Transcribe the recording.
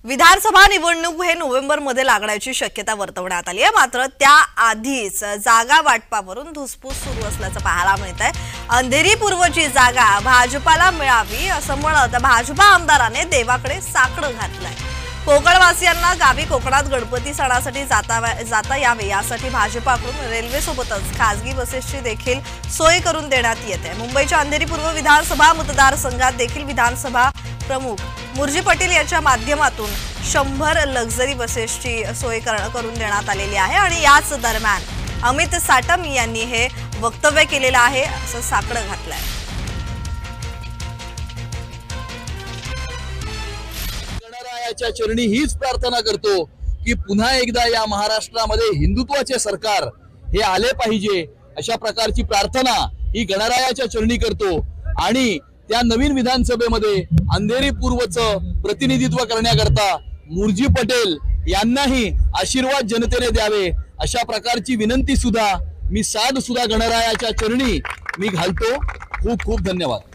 विधानसभा निवडणूक हे नोव्हेंबरमध्ये लागण्याची शक्यता वर्तवण्यात आली आहे। मात्र त्याआधीच जागा वाटपावरून धुसफूस सुरू असल्याचं पाहायला मिळत आहे। अंधेरी पूर्वची जागा भाजपाला मिळावी असं म्हणत भाजपा आमदाराने देवाकडे साकडं घातलंय। कोकणवासियांना गावी कोकणात गणपती सणासाठी जाता यावे यासाठी भाजपाकडून रेल्वेसोबतच खासगी बसेसची देखील सोय करून देण्यात येते। मुंबईच्या अंधेरी पूर्व विधानसभा मतदारसंघात देखील विधानसभा प्रमुख मुर्जी पटेल यांच्या माध्यमातून 100 लक्झरी बसेसची सोय करून देण्यात आलेली आहे आणि याच दरम्यान अमित साटम यांनी हे वक्तव्य केलेलं आहे असं साकडं घातलंय। गणरायाच्या चरणी हीच प्रार्थना करतो की पुन्हा एकदा या महाराष्ट्रामध्ये हिंदुत्वाचे सरकार हे आले पाहिजे, अशा प्रकारची प्रार्थना ही गणरायाच्या चरणी करतो आणि त्या नवीन विधानसभेमध्ये अंधेरी पूर्वचं प्रतिनिधित्व करण्याकरता मुर्जी पटेल यांनाही आशीर्वाद जनतेने द्यावे अशा प्रकारची विनंती सुद्धा मी साध सुद्धा गणरायाच्या चरणी मी घालतो। खूप खूप धन्यवाद।